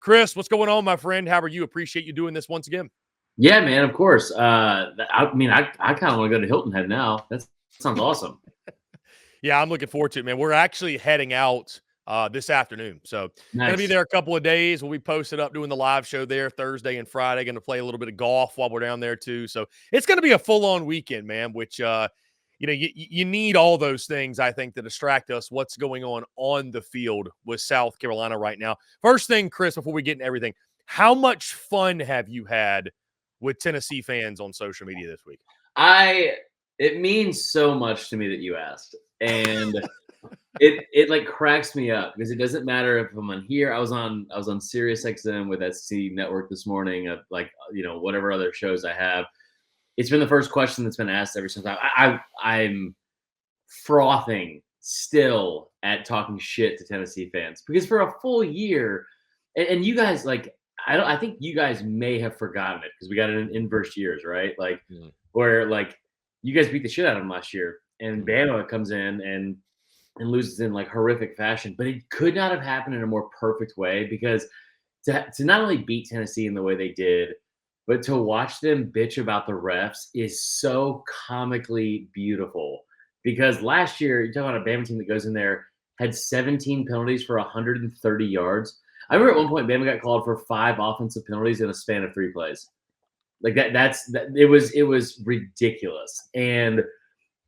Chris, what's going on, my friend? How are you? Appreciate you doing this once again. Yeah, man, of course. I mean, I kind of want to go to Hilton Head now. That sounds awesome. Yeah, I'm looking forward to it, man. We're actually heading out this afternoon. So going to be Nice. there a couple of days. We'll be posted up doing the live show there Thursday and Friday. Going to play a little bit of golf while we're down there too. So it's going to be a full-on weekend, man, which you need all those things, I think, to distract us what's going on the field with South Carolina right now. First thing, Chris, before we get into everything, how much fun have you had with Tennessee fans on social media this week? It means so much to me that you asked. And it like cracks me up because it doesn't matter if I'm on here. I was on Sirius XM with SC Network this morning, whatever other shows I have. It's been the first question that's been asked ever since. I'm frothing still at talking shit to Tennessee fans because for a full year, and you guys I think you guys may have forgotten it because we got it in inverse years, right? Where you guys beat the shit out of them last year, and Bama comes in and loses in horrific fashion. But it could not have happened in a more perfect way because to not only beat Tennessee in the way they did, but to watch them bitch about the refs is so comically beautiful. Because last year, you're talking about a Bama team that goes in there, had 17 penalties for 130 yards. I remember at one point Bama got called for 5 offensive penalties in a span of 3 plays. It was ridiculous. And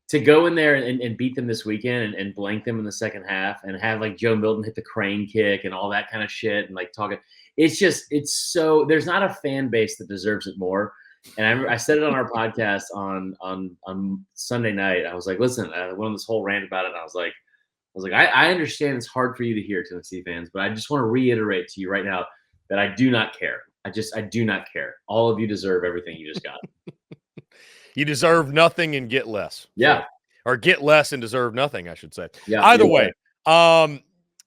to go in there and beat them this weekend and blank them in the second half and have Joe Milton hit the crane kick and all that kind of shit and talking, it's so there's not a fan base that deserves it more. And I said it on our podcast on Sunday night. I was like, listen, I went on this whole rant about it. And I was like, I understand it's hard for you to hear, Tennessee fans, but I just want to reiterate to you right now that I do not care. I do not care. All of you deserve everything you just got. You deserve nothing and get less. Yeah. So, or get less and deserve nothing, I should say. Yeah. Either way,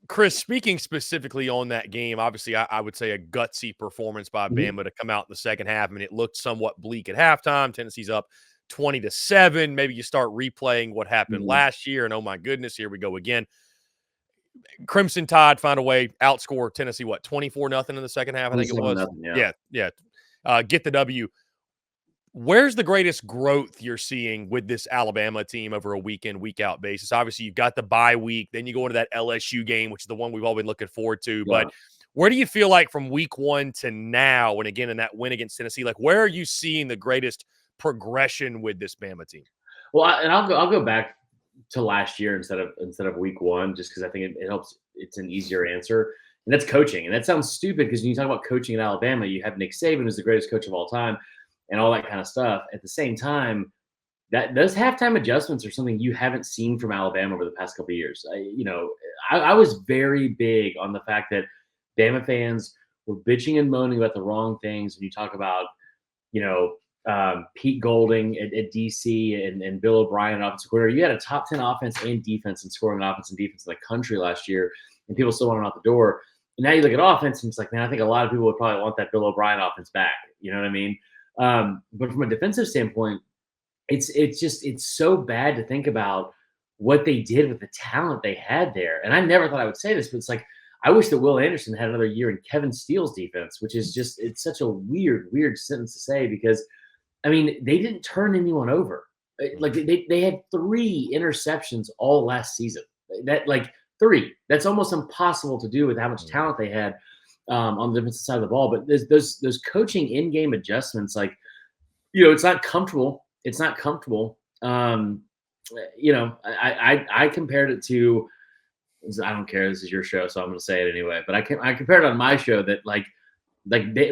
Chris, speaking specifically on that game, obviously I would say a gutsy performance by Bama to come out in the second half. I mean, it looked somewhat bleak at halftime. Tennessee's up 20-7. Maybe you start replaying what happened last year, and oh my goodness, here we go again. Crimson Tide found a way, outscore Tennessee, 24-0 in the second half, I think it was. Yeah. Get the W. Where's the greatest growth you're seeing with this Alabama team over a week in, week out basis? Obviously, you've got the bye week. Then you go into that LSU game, which is the one we've all been looking forward to. Yeah. But where do you feel like from week 1 to now, and again in that win against Tennessee, where are you seeing the greatest progression with this Bama team? Well, I'll go back to last year instead of week 1, just because I think it helps. It's an easier answer, and that's coaching. And that sounds stupid because when you talk about coaching in Alabama, you have Nick Saban, who's the greatest coach of all time, and all that kind of stuff. At the same time, that those halftime adjustments are something you haven't seen from Alabama over the past couple of years. I was very big on the fact that Bama fans were bitching and moaning about the wrong things. When you talk about, Pete Golding at DC and Bill O'Brien, offensive coordinator, you had a top 10 offense and defense and scoring offense and defense in the country last year, and people still wanted out the door. And now you look at offense, and it's like, man, I think a lot of people would probably want that Bill O'Brien offense back. You know what I mean? But from a defensive standpoint, it's so bad to think about what they did with the talent they had there. And I never thought I would say this, but it's like, I wish that Will Anderson had another year in Kevin Steele's defense, which is it's such a weird sentence to say because, I mean, they didn't turn anyone over. They had 3 interceptions all last season. 3. That's almost impossible to do with how much talent they had on the defensive side of the ball. But those coaching in-game adjustments, it's not comfortable. It's not comfortable. I compared it to, I don't care, this is your show, so I'm going to say it anyway. But I compared it on my show that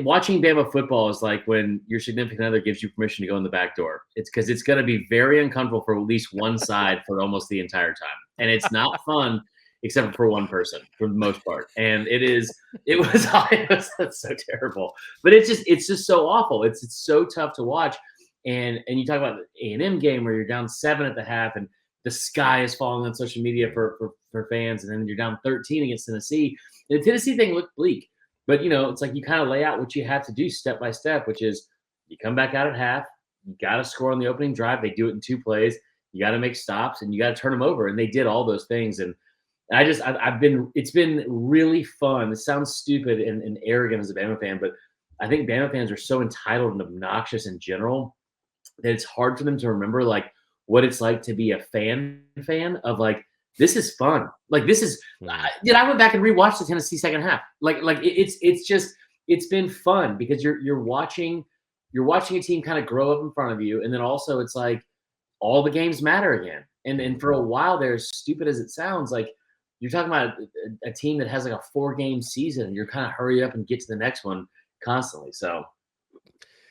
watching Bama football is like when your significant other gives you permission to go in the back door. It's because it's going to be very uncomfortable for at least one side for almost the entire time, and it's not fun except for one person for the most part. And that's so terrible. But it's just so awful. It's so tough to watch. And you talk about the A&M game where you're down 7 at the half and the sky is falling on social media for fans, and then you're down 13 against Tennessee. And the Tennessee thing looked bleak. But, it's like you kind of lay out what you have to do step by step, which is you come back out at half, you got to score on the opening drive. They do it in 2 plays. You got to make stops, and you got to turn them over. And they did all those things. And And it's been really fun. It sounds stupid and arrogant as a Bama fan, but I think Bama fans are so entitled and obnoxious in general that it's hard for them to remember like what it's like to be a fan of like this is fun. Like this is, I went back and rewatched the Tennessee second half. It's just it's been fun because you're watching a team kind of grow up in front of you, and then also it's like all the games matter again. And for a while there, as stupid as it sounds, like you're talking about a team that has like a 4-game season, and you're kind of hurry up and get to the next one constantly. So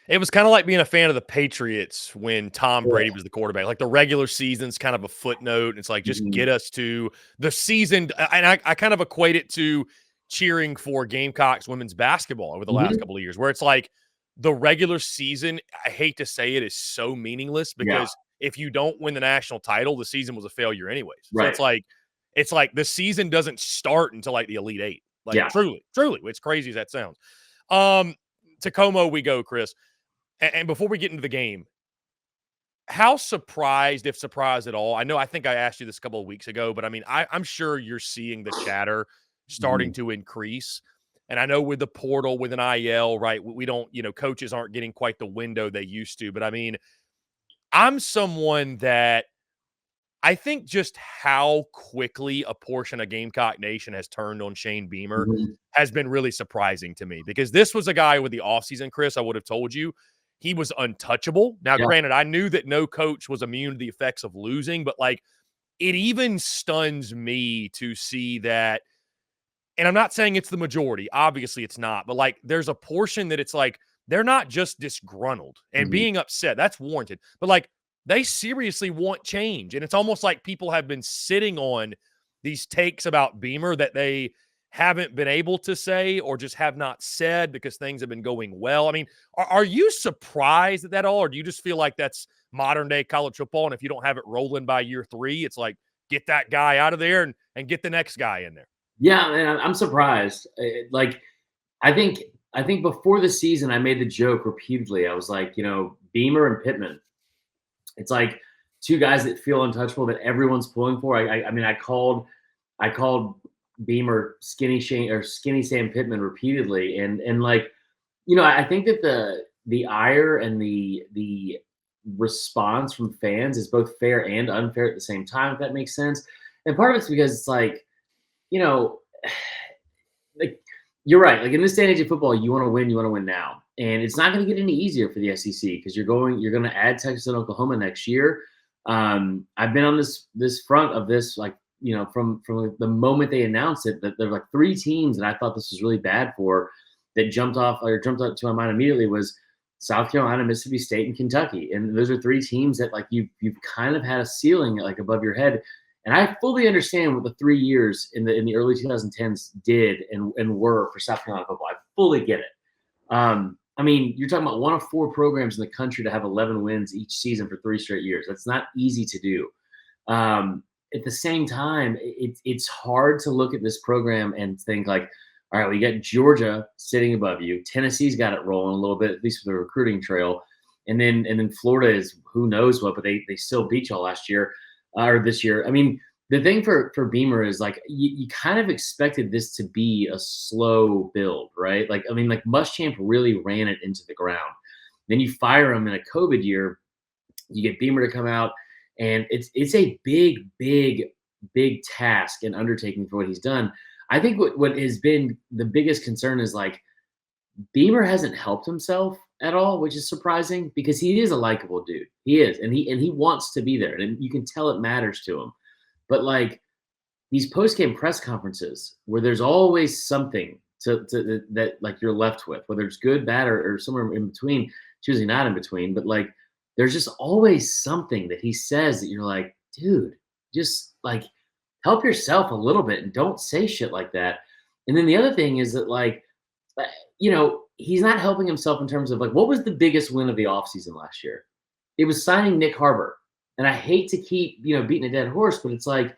it was kind of like being a fan of the Patriots when Tom Brady was the quarterback. Like the regular season's kind of a footnote. It's like just get us to the season. And I kind of equate it to cheering for Gamecocks women's basketball over the last couple of years, where it's like the regular season, I hate to say it, is so meaningless because if you don't win the national title, the season was a failure anyways. So it's like the season doesn't start until like the Elite Eight. Like truly, it's crazy as that sounds. Tacoma we go, Chris. And before we get into the game, how surprised, if surprised at all? I think I asked you this a couple of weeks ago, but I mean, I'm sure you're seeing the chatter starting to increase. And I know with the portal, with an IL, right, we don't, coaches aren't getting quite the window they used to. But I mean, I'm someone that I think just how quickly a portion of Gamecock Nation has turned on Shane Beamer has been really surprising to me because this was a guy with the offseason, Chris, I would have told you he was untouchable. Now, granted, I knew that no coach was immune to the effects of losing, but like it even stuns me to see that. And I'm not saying it's the majority. Obviously, it's not. But like there's a portion that it's like they're not just disgruntled and being upset. That's warranted. But like they seriously want change. And it's almost like people have been sitting on these takes about Beamer that they haven't been able to say or just have not said because things have been going well. I mean, are you surprised at that all? Or do you just feel like that's modern day college football? And if you don't have it rolling by year 3, it's like get that guy out of there and get the next guy in there. Yeah, man, I'm surprised. I think before the season, I made the joke repeatedly. I was like, Beamer and Pittman. It's like 2 guys that feel untouchable that everyone's pulling for. I mean, I called Beamer Skinny Shane or Skinny Sam Pittman repeatedly, and like, I think that the ire and the response from fans is both fair and unfair at the same time. If that makes sense, and part of it's because it's like, like you're right. Like in this day and age of football, you want to win now, and it's not going to get any easier for the SEC because you're going to add Texas and Oklahoma next year. I've been on this front of this, like, from the moment they announced it, that there were like 3 teams that I thought this was really bad for that jumped up to my mind immediately was South Carolina, Mississippi State, and Kentucky. And those are 3 teams that like you've kind of had a ceiling like above your head. And I fully understand what the 3 years in the early 2010s did and were for South Carolina football. I fully get it. I mean, you're talking about one of 4 programs in the country to have 11 wins each season for 3 straight years. That's not easy to do. At the same time, it's hard to look at this program and think like, all right, we got Georgia sitting above you. Tennessee's got it rolling a little bit, at least with the recruiting trail. And then Florida is who knows what, but they still beat y'all last year or this year. I mean, the thing for Beamer is like you kind of expected this to be a slow build, right? Like, I mean, like Muschamp really ran it into the ground. Then you fire him in a COVID year, you get Beamer to come out, and it's a big task and undertaking for what he's done. I think what has been the biggest concern is like Beamer hasn't helped himself at all, which is surprising because he is a likable dude. He is, and he wants to be there, and you can tell it matters to him. But like these post-game press conferences where there's always something to that like you're left with, whether it's good, bad, or somewhere in between, choosing not in between, but like there's just always something that he says that you're like, dude, just like help yourself a little bit and don't say shit like that. And then the other thing is that like, he's not helping himself in terms of like, what was the biggest win of the offseason last year? It was signing Nick Harbor. And I hate to keep, beating a dead horse, but it's like,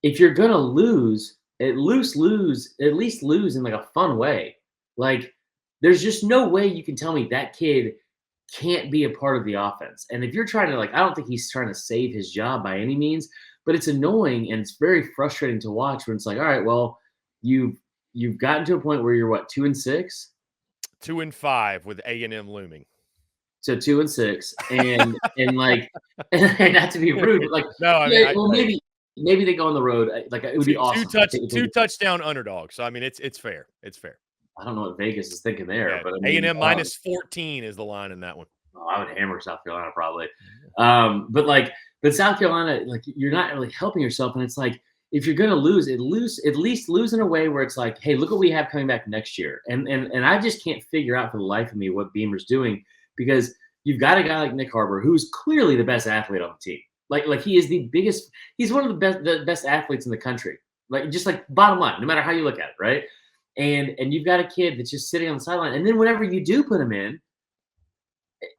if you're going to lose, at least lose in like a fun way. Like, there's just no way you can tell me that kid can't be a part of the offense. And if you're trying to like, I don't think he's trying to save his job by any means, but it's annoying and it's very frustrating to watch when it's like, all right, well, you've gotten to a point where you're what, 2-6? 2-5 with A&M looming. So 2-6, and like, and not to be rude, but like, No, I mean, yeah, well, maybe they go on the road. Like, it would be awesome. Two touchdown underdogs. So I mean, it's fair. It's fair. I don't know what Vegas is thinking there, Yeah, but I mean, A&M minus 14 is the line in that one. I would hammer South Carolina probably. But South Carolina, like, you're not really helping yourself, and it's like, if you're gonna lose, at least lose in a way where it's like, hey, look what we have coming back next year. And I just can't figure out for the life of me what Beamer's doing, because you've got a guy like Nick Harbor, who's clearly the best athlete on the team. Like he is the biggest, he's one of the best athletes in the country. Like, just like, bottom line, no matter how you look at it, right? And you've got a kid that's just sitting on the sideline, and then whenever you do put him in,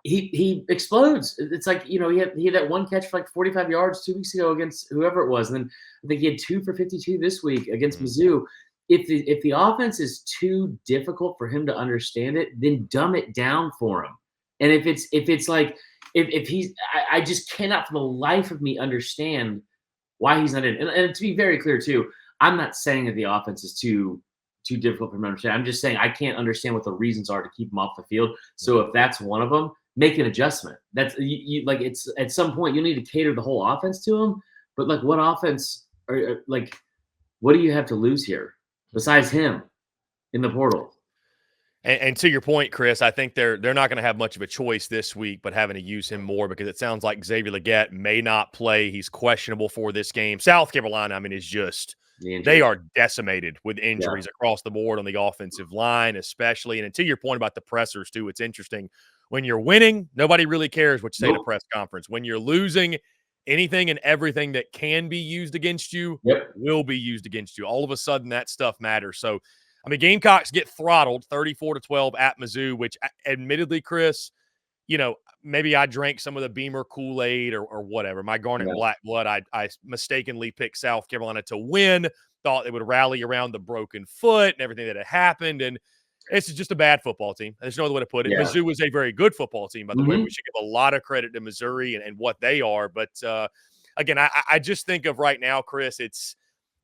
he explodes. It's like, he had that one catch for like 45 yards 2 weeks ago against whoever it was, and then I think he had 2 for 52 this week against Mizzou. If the offense is too difficult for him to understand it, then dumb it down for him. And if he's, I just cannot for the life of me understand why he's not in. And to be very clear too, I'm not saying that the offense is too difficult for him to understand. I'm just saying I can't understand what the reasons are to keep him off the field. So if that's one of them, make an adjustment. That's you like, it's at some point you need to cater the whole offense to him. But like, what offense what do you have to lose here besides him in the portal? And to your point, Chris, I think they're not going to have much of a choice this week, but having to use him more, because it sounds like Xavier Legette may not play. He's questionable for this game. South Carolina, I mean, is just – they are decimated with injuries across the board on the offensive line, especially. And to your point about the pressers, too, it's interesting. When you're winning, nobody really cares what you say at a press conference. When you're losing, anything and everything that can be used against you will be used against you. All of a sudden, that stuff matters. So, I mean, Gamecocks get throttled 34-12 at Mizzou, which admittedly, Chris, maybe I drank some of the Beamer Kool-Aid or whatever. My Garnet Black blood, I mistakenly picked South Carolina to win, thought they would rally around the broken foot and everything that had happened. And it's just a bad football team. There's no other way to put it. Yeah. Mizzou was a very good football team, by the way. We should give a lot of credit to Missouri and what they are. But, again, I just think of right now, Chris, it's,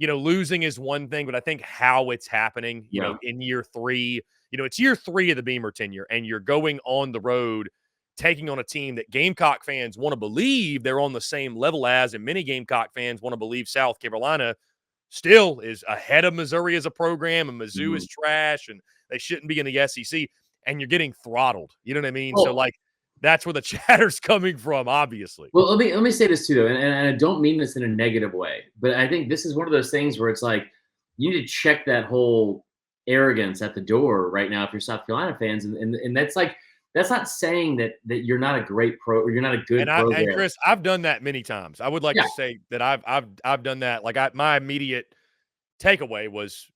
losing is one thing, but I think how it's happening, in year 3, it's year 3 of the Beamer tenure, and you're going on the road taking on a team that Gamecock fans want to believe they're on the same level as, and many Gamecock fans want to believe South Carolina still is ahead of Missouri as a program, and Mizzou is trash, and they shouldn't be in the SEC, and you're getting throttled. You know what I mean? So, like, that's where the chatter's coming from, obviously. Well, let me say this, too, though, and I don't mean this in a negative way, but I think this is one of those things where it's like, you need to check that whole arrogance at the door right now if you're South Carolina fans, and that's like, that's not saying that you're not a great pro or you're not a good program. And Chris, I've done that many times. I would like to say that I've done that. Like, my immediate takeaway was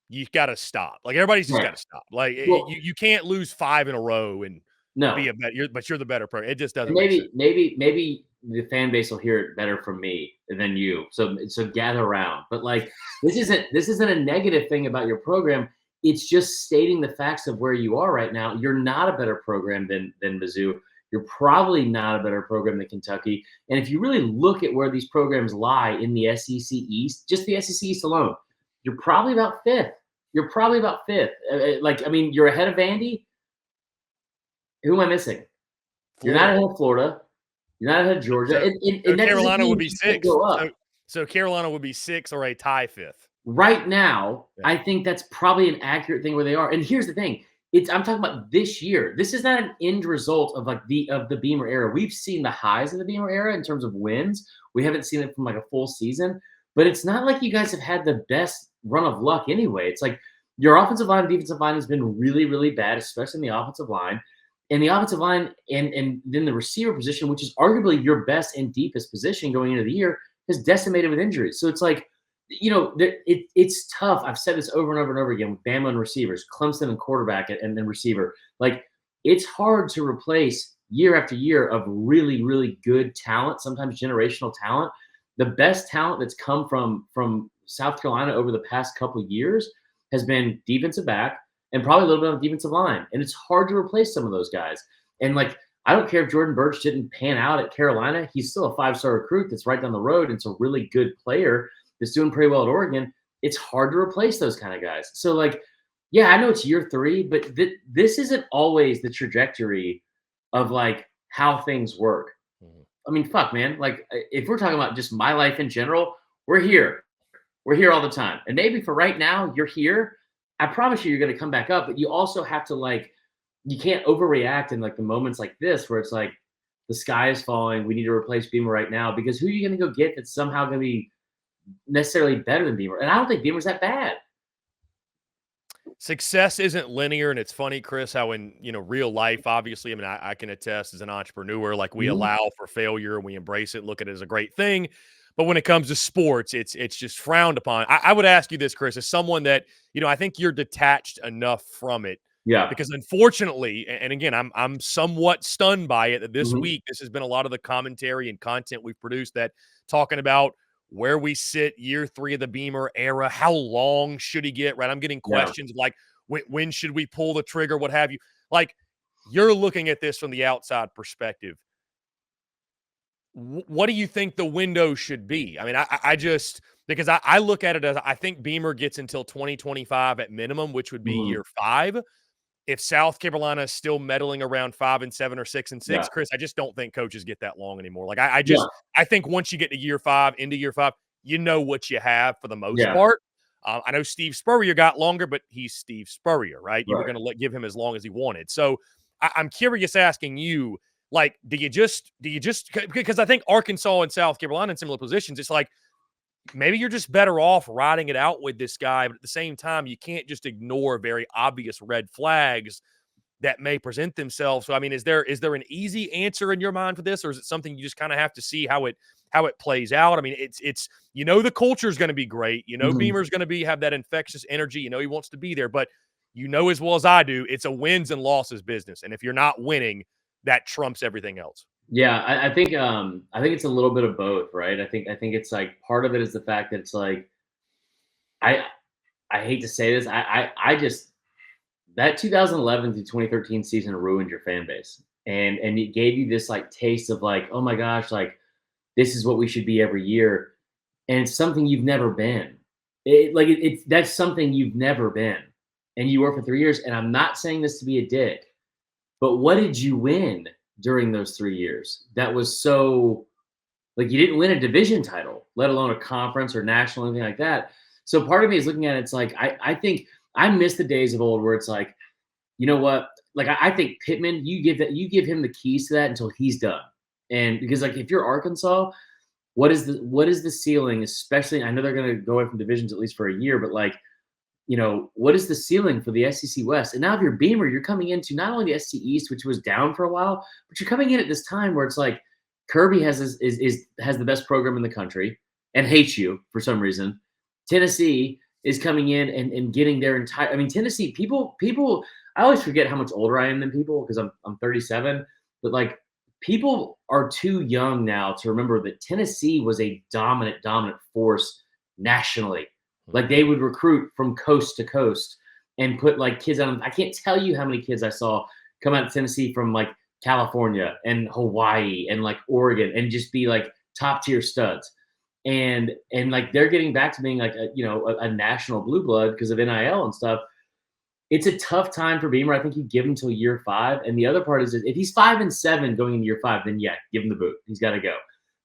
you got to stop. Like, everybody's just got to stop. Like, you can't lose 5 in a row and be a better. But you're the better pro. It just doesn't. Maybe the fan base will hear it better from me than you. So gather around. But like, this isn't a negative thing about your program. It's just stating the facts of where you are right now. You're not a better program than Mizzou. You're probably not a better program than Kentucky. And if you really look at where these programs lie in the SEC East, just the SEC East alone, you're probably about 5th. You're probably about 5th. Like, I mean, you're ahead of Vandy. Who am I missing? You're not ahead of Florida. You're not ahead of Georgia. So Carolina would be 6th. So Carolina would be 6th or a tie 5th. Right now, I think that's probably an accurate thing where they are. And here's the thing. I'm talking about this year. This is not an end result of like the Beamer era. We've seen the highs of the Beamer era in terms of wins. We haven't seen it from like a full season, but it's not like you guys have had the best run of luck anyway. It's like your offensive line and defensive line has been really, really bad, especially in the offensive line. And the offensive line and then the receiver position, which is arguably your best and deepest position going into the year, is decimated with injuries. So it's like, it's tough. I've said this over and over and over again with Bama and receivers, Clemson and quarterback and then receiver. Like, it's hard to replace year after year of really, really good talent, sometimes generational talent. The best talent that's come from South Carolina over the past couple of years has been defensive back and probably a little bit on defensive line. And it's hard to replace some of those guys. And like, I don't care if Jordan Birch didn't pan out at Carolina. He's still a 5-star recruit that's right down the road. It's a really good player that's doing pretty well at Oregon. It's hard to replace those kind of guys. So, like, yeah, I know it's year 3, but this isn't always the trajectory of, like, how things work. Mhm. I mean, fuck, man. Like, if we're talking about just my life in general, we're here. We're here all the time. And maybe for right now, you're here. I promise you're going to come back up, but you also have to, like, you can't overreact in, like, the moments like this where it's like the sky is falling. We need to replace Beamer right now, because who are you going to go get that's somehow going to be necessarily better than Beamer? And I don't think Beamer's that bad. Success isn't linear, and it's funny, Chris, how in real life, obviously, I mean, I can attest as an entrepreneur, like we Mhm. allow for failure and we embrace it, look at it as a great thing. But when it comes to sports, it's just frowned upon. I would ask you this, Chris, as someone that I think you're detached enough from it, Yeah. because unfortunately, and again, I'm somewhat stunned by it that this Mhm. week this has been a lot of the commentary and content we've produced that talking about where we sit year 3 of the Beamer era. How long should he get? Right. I'm getting Yeah. questions like, when should we pull the trigger? What have you? Like, you're looking at this from the outside perspective. What do you think the window should be? I mean, I just, because I look at it as I think Beamer gets until 2025 at minimum, which would be Mhm. year 5. If South Carolina is still meddling around 5-7 or 6-6, Yeah. Chris, I just don't think coaches get that long anymore. Like I Yeah. just I think once you get to year 5, into year 5, you know what you have for the most Yeah. part. I know Steve Spurrier got longer, but he's Steve Spurrier, right? You were Right. going to give him as long as he wanted. So I'm curious, asking you, like, do you just because I think Arkansas and South Carolina in similar positions, it's like maybe you're just better off riding it out with this guy, but at the same time, you can't just ignore very obvious red flags that may present themselves. So, I mean, is there an easy answer in your mind for this, or is it something you just kind of have to see how it plays out? I mean, it's the culture is going to be great. Mhm. Beamer's going to have that infectious energy. He wants to be there, but as well as I do, it's a wins and losses business, and if you're not winning, that trumps everything else. Yeah, I think it's a little bit of both, right? I think it's like part of it is the fact that it's like I I hate to say this, I just that 2011 to 2013 season ruined your fan base, and it gave you this, like, taste of, like, oh my gosh, like, this is what we should be every year, and it's something you've never been. It's that's something you've never been, and you were for 3 years. And I'm not saying this to be a dick, but what did you win during those 3 years? That was so, like, you didn't win a division title, let alone a conference or national, anything like that. So part of me is looking at it, it's like I think I miss the days of old where it's like, you know what? Like, I think Pittman, you give him the keys to that until he's done. And because, like, if you're Arkansas, what is the ceiling? Especially, I know they're going to go away from divisions at least for a year, but, like, what is the ceiling for the SEC West? And now if you're Beamer, you're coming into not only the SEC East, which was down for a while, but you're coming in at this time where it's like Kirby has the best program in the country and hates you for some reason. Tennessee is coming in and getting their entire. I mean, Tennessee people. I always forget how much older I am than people because I'm 37, but, like, people are too young now to remember that Tennessee was a dominant force nationally. Like, they would recruit from coast to coast and put, like, kids on. I can't tell you how many kids I saw come out of Tennessee from, like, California and Hawaii and, like, Oregon, and just be, like, top tier studs. And like, they're getting back to being like a national blue blood because of NIL and stuff. It's a tough time for Beamer. I think you give him till year 5. And the other part is that if he's 5-7 going into year 5, then yeah, give him the boot. He's got to go.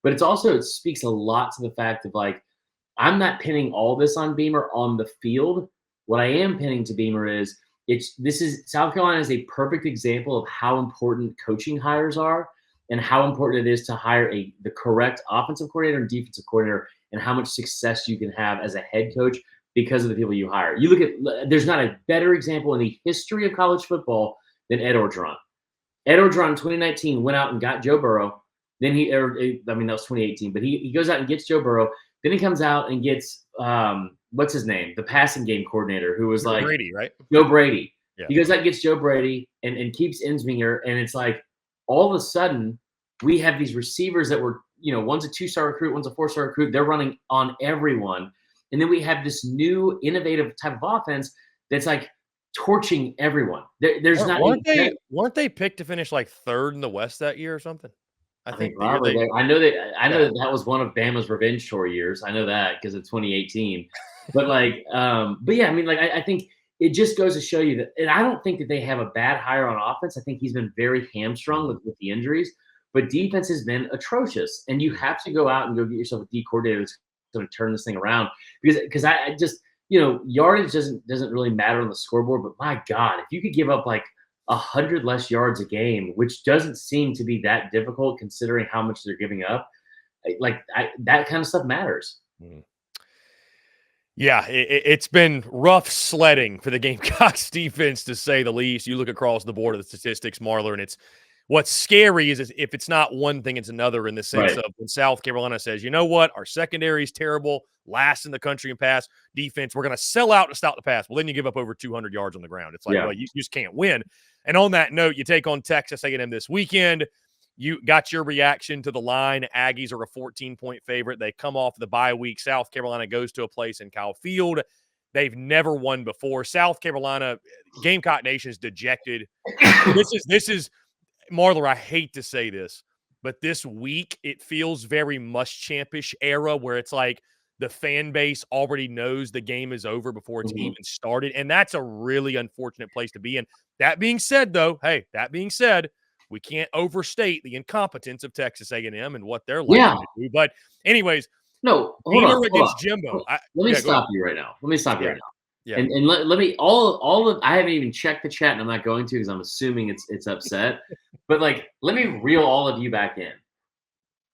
But it speaks a lot to the fact of, like, I'm not pinning all this on Beamer on the field. What I am pinning to Beamer is this is South Carolina is a perfect example of how important coaching hires are and how important it is to hire the correct offensive coordinator and defensive coordinator, and how much success you can have as a head coach because of the people you hire. You look at there's not a better example in the history of college football than Ed Orgeron. Ed Orgeron in 2019 went out and got Joe Burrow. Then that was 2018, but he goes out and gets Joe Burrow. Then he comes out and gets what's his name, the passing game coordinator, who was like Brady, right? Joe Brady. Yeah. He goes out and gets Joe Brady and keeps Insminger, and it's like all of a sudden we have these receivers that were, one's a 2-star recruit, one's a 4-star recruit. They're running on everyone, and then we have this new innovative type of offense that's like torching everyone. There's not weren't they picked to finish like third in the West that year or something? I I think think the year probably they I know that was one of Bama's revenge tour years. I know that because of 2018. But like, but yeah, I mean, like I think it just goes to show you that, and I don't think that they have a bad hire on offense. I think he's been very hamstrung with the injuries, but defense has been atrocious. And you have to go out and go get yourself a D coordinator that's going to turn this thing around because I just yardage doesn't really matter on the scoreboard. But my God, if you could give up like 100 less yards a game, which doesn't seem to be that difficult considering how much they're giving up. That kind of stuff matters. Mm. Yeah, it's been rough sledding for the Gamecocks defense, to say the least. You look across the board of the statistics, Marler, and what's scary is if it's not one thing, it's another, in the sense Right. of when South Carolina says, you know what, our secondary is terrible, last in the country in pass defense, we're going to sell out to stop the pass. Well, then you give up over 200 yards on the ground. It's like, Yeah. well, you just can't win. And on that note, you take on Texas A&M this weekend. You got your reaction to the line. Aggies are a 14-point favorite. They come off the bye week. South Carolina goes to a place in Kyle Field. They've never won before. South Carolina, Gamecock Nation is dejected. This is Marler, I hate to say this, but this week it feels very must-champish era, where it's like the fan base already knows the game is over before it's even started, and that's a really unfortunate place to be in. That being said, though, we can't overstate the incompetence of Texas A&M and what they're likely to do. But anyways, no, Beamer against Jimbo. Let me stop you right now. Yeah. Yeah. And let me all of I haven't even checked the chat, and I'm not going to because I'm assuming it's upset. But like, let me reel all of you back in.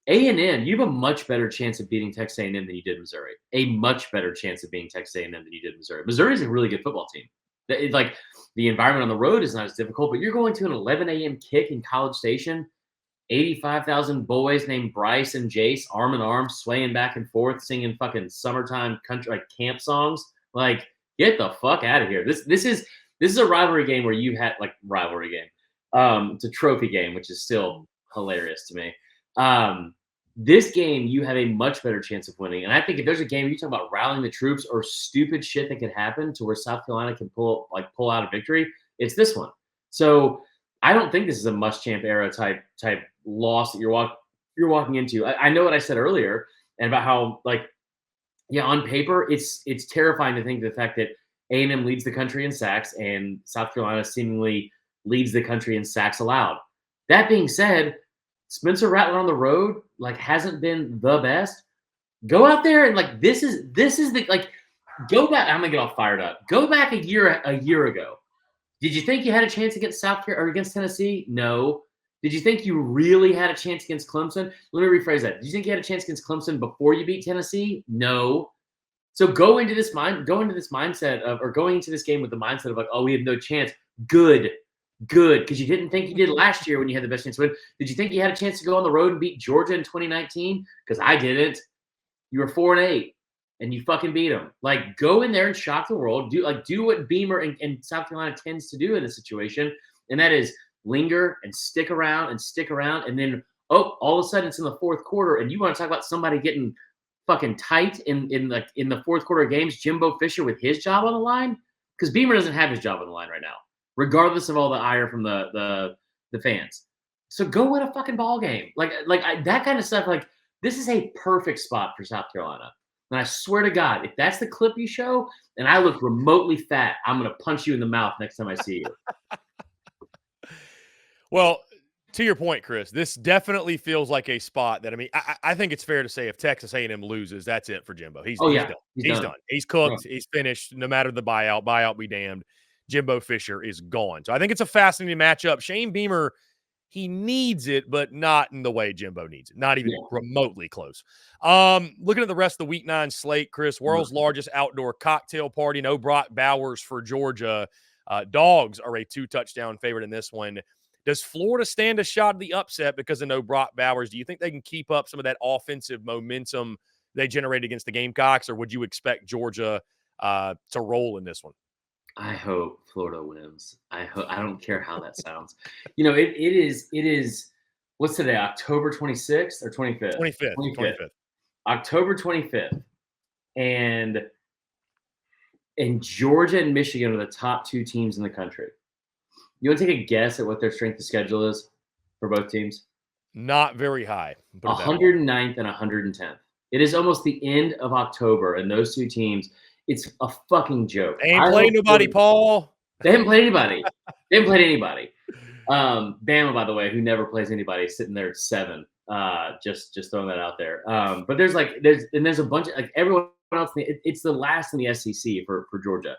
A&M, you have a much better chance of beating Texas A&M than you did Missouri. A much better chance of beating Texas A&M than you did Missouri. Missouri is a really good football team. Like, the environment on the road is not as difficult, but you're going to an 11 a.m. kick in College Station. 85,000 boys named Bryce and Jace, arm in arm, swaying back and forth, singing fucking summertime country like camp songs. Like, get the fuck out of here. This is a rivalry game where you had rivalry game. It's a trophy game, which is still hilarious to me. This game, you have a much better chance of winning. And I think if there's a game you talk about rallying the troops or stupid shit that could happen to where South Carolina can pull out a victory, it's this one. So I don't think this is a must-champ era type loss that you're walking into. I know what I said earlier and about how on paper it's terrifying to think the fact that A&M leads the country in sacks and South Carolina seemingly leads the country in sacks allowed. That being said, Spencer Rattler on the road hasn't been the best. Go out there and this is the go back. I'm gonna get all fired up. Go back a year ago. Did you think you had a chance against South Carolina or against Tennessee? No. Did you think you really had a chance against Clemson? Let me rephrase that. Did you think you had a chance against Clemson before you beat Tennessee? No. So going into this mindset of, or going into this game with the mindset of oh, we have no chance. Good. Because you didn't think you did last year when you had the best chance to win. Did you think you had a chance to go on the road and beat Georgia in 2019? Because I didn't. You were 4-8. And you fucking beat them. Go in there and shock the world. Do what Beamer and South Carolina tends to do in this situation, and that is linger and stick around, and then all of a sudden it's in the fourth quarter, and you want to talk about somebody getting fucking tight in the fourth quarter games. Jimbo Fisher with his job on the line, because Beamer doesn't have his job on the line right now, regardless of all the ire from the fans. So go win a fucking ball game, that kind of stuff. This is a perfect spot for South Carolina. And I swear to God, if that's the clip you show and I look remotely fat, I'm going to punch you in the mouth next time I see you. Well, to your point, Chris, this definitely feels like a spot that, I think it's fair to say if Texas A&M loses, that's it for Jimbo. He's done. He's done. He's cooked. Yeah. He's finished. No matter the buyout be damned. Jimbo Fisher is gone. So I think it's a fascinating matchup. Shane Beamer, he needs it, but not in the way Jimbo needs it. Not even remotely close. Looking at the rest of the Week 9 slate, Chris, world's largest outdoor cocktail party. No Brock Bowers for Georgia. Dogs are a 2-touchdown favorite in this one. Does Florida stand a shot at the upset because of no Brock Bowers? Do you think they can keep up some of that offensive momentum they generated against the Gamecocks, or would you expect Georgia to roll in this one? I hope Florida wins. I don't care how that sounds. It is what's today? October 26th or 25th? 25th. October 25th. And And Georgia and Michigan are the top 2 teams in the country. You want to take a guess at what their strength of schedule is for both teams? Not very high. Put it that way. 109th and 110th. It is almost the end of October, and those 2 teams, it's a fucking joke. They ain't playing nobody, Paul. They haven't played anybody. They haven't played anybody. Bama, by the way, who never plays anybody, sitting there at 7. Just throwing that out there. But there's a bunch of everyone else. It's the last in the SEC for Georgia.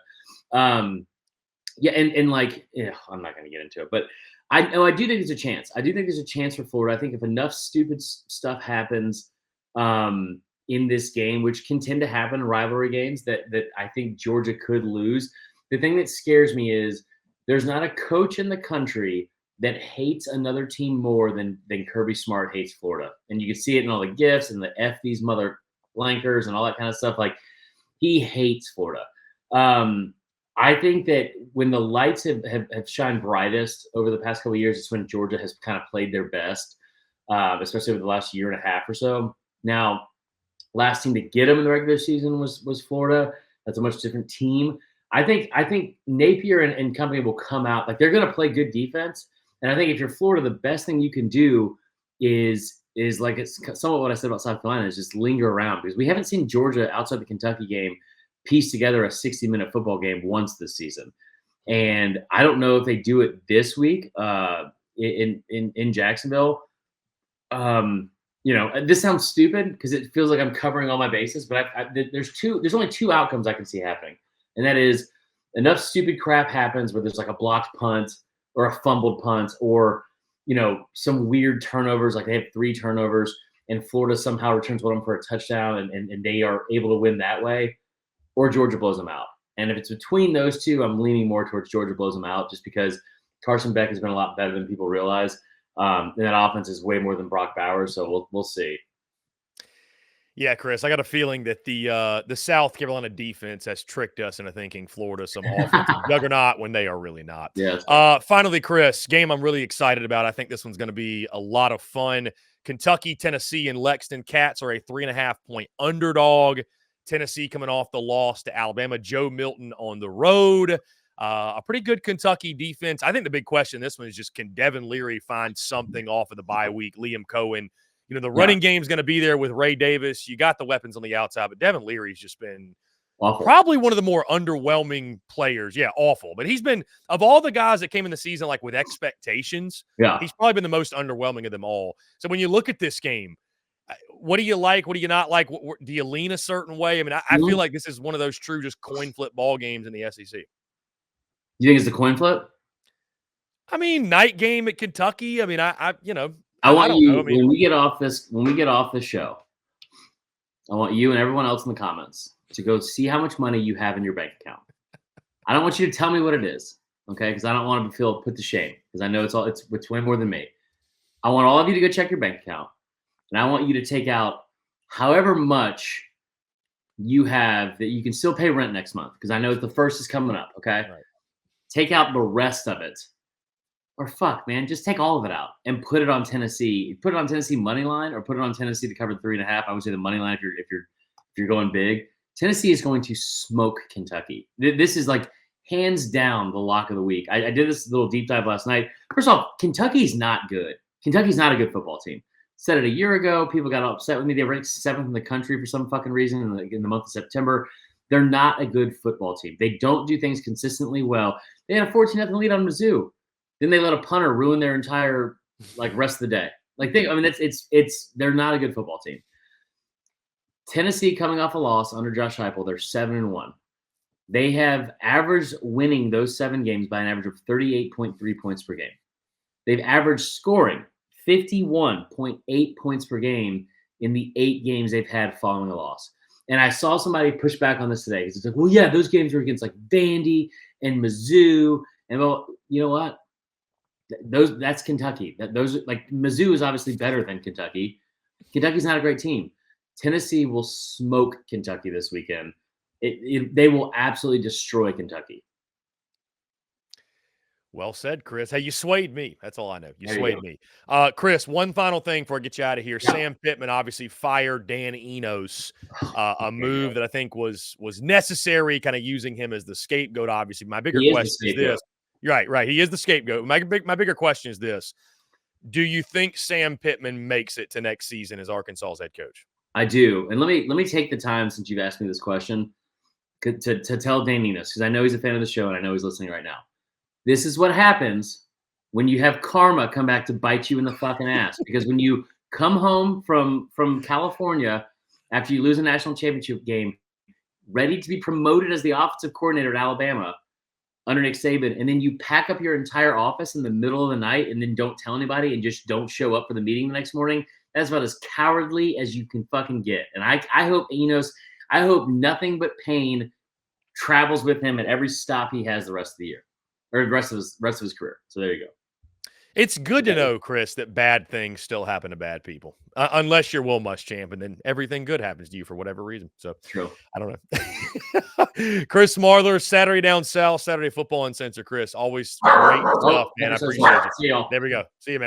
Yeah, and I'm not going to get into it, but I do think there's a chance. I do think there's a chance for Florida. I think if enough stupid stuff happens in this game, which can tend to happen in rivalry games, that I think Georgia could lose. The thing that scares me is there's not a coach in the country that hates another team more than Kirby Smart hates Florida. And you can see it in all the gifts and the F these mother blankers and all that kind of stuff. Like, he hates Florida. I think that when the lights have shined brightest over the past couple of years, it's when Georgia has kind of played their best, especially over the last year and a half or so. Now, last team to get them in the regular season was Florida. That's a much different team. I think Napier and company will come out. Like, they're going to play good defense. And I think if you're Florida, the best thing you can do is like, it's somewhat what I said about South Carolina, is just linger around, because we haven't seen Georgia outside the Kentucky game piece together a 60-minute football game once this season. And I don't know if they do it this week in Jacksonville. This sounds stupid because it feels like I'm covering all my bases, but there's only 2 outcomes I can see happening. And that is, enough stupid crap happens where there's like a blocked punt or a fumbled punt, or, some weird turnovers, like they have 3 turnovers and Florida somehow returns one of them for a touchdown and they are able to win that way, or Georgia blows them out. And if it's between those 2, I'm leaning more towards Georgia blows them out, just because Carson Beck has been a lot better than people realize. And that offense is way more than Brock Bowers. So we'll see. Yeah, Chris, I got a feeling that the South Carolina defense has tricked us into thinking Florida some offensive juggernaut when they are really not. Yeah. Finally, Chris, game I'm really excited about. I think this one's going to be a lot of fun. Kentucky, Tennessee, and Lexington Cats are a 3.5-point underdog. Tennessee coming off the loss to Alabama. Joe Milton on the road. A pretty good Kentucky defense. I think the big question in this one is just, can Devin Leary find something off of the bye week? Liam Cohen. The running game's going to be there with Ray Davis. You got the weapons on the outside, but Devin Leary's just been awful. Probably one of the more underwhelming players. Yeah, awful. But he's been, of all the guys that came in the season like with expectations, he's probably been the most underwhelming of them all. So when you look at this game, what do you like? What do you not like? Do you lean a certain way? I mean, I feel like this is one of those true just coin flip ball games in the SEC. You think it's a coin flip? I mean, night game at Kentucky. I mean, I want you, when we get off this show, I want you and everyone else in the comments to go see how much money you have in your bank account. I don't want you to tell me what it is, okay? Because I don't want to feel put to shame, because I know it's way more than me. I want all of you to go check your bank account, and I want you to take out however much you have that you can still pay rent next month, because I know the 1st is coming up, okay? Right. Take out the rest of it. Or fuck, man, just take all of it out and put it on Tennessee. Put it on Tennessee money line, or put it on Tennessee to cover 3.5. I would say the money line if you're going big. Tennessee is going to smoke Kentucky. This is like hands down the lock of the week. I did this little deep dive last night. First off, Kentucky's not good. Kentucky's not a good football team. Said it a year ago. People got upset with me. They ranked 7th in the country for some fucking reason in the month of September. They're not a good football team. They don't do things consistently well. They had a 14-0 lead on Mizzou. Then they let a punter ruin their entire rest of the day. They're not a good football team. Tennessee coming off a loss under Josh Heupel, they're 7-1. They have averaged winning those 7 games by an average of 38.3 points per game. They've averaged scoring 51.8 points per game in the 8 games they've had following a loss. And I saw somebody push back on this today, because it's like, well, yeah, those games were against Vandy and Mizzou, and well, you know what? That's Kentucky. Mizzou is obviously better than Kentucky. Kentucky's not a great team. Tennessee will smoke Kentucky this weekend. They will absolutely destroy Kentucky. Well said, Chris. Hey, you swayed me. That's all I know. You There you swayed go. me. Chris, one final thing before I get you out of here. Yeah. Sam Pittman obviously fired Dan Enos, a There you go. move that I think was necessary, kind of using him as the scapegoat. Obviously, my bigger He is the question is scapegoat. this. You're right, right. He is the scapegoat. My bigger question is this. Do you think Sam Pittman makes it to next season as Arkansas's head coach? I do. And let me take the time, since you've asked me this question, to tell Dan Enos, because I know he's a fan of the show and I know he's listening right now. This is what happens when you have karma come back to bite you in the fucking ass. Because when you come home from California after you lose a national championship game, ready to be promoted as the offensive coordinator at Alabama under Nick Saban, and then you pack up your entire office in the middle of the night and then don't tell anybody and just don't show up for the meeting the next morning, that's about as cowardly as you can fucking get. And I hope Enos, I hope nothing but pain travels with him at every stop he has the rest of the year, or the rest of his career. So there you go. It's good to know, Chris, that bad things still happen to bad people, unless you're Will Muschamp, and then everything good happens to you for whatever reason. So True. I don't know. Chris Marler, Saturday Down South, Saturday Football Uncensored. Chris, always great stuff, man. I appreciate it. See y'all. There we go. See you, man.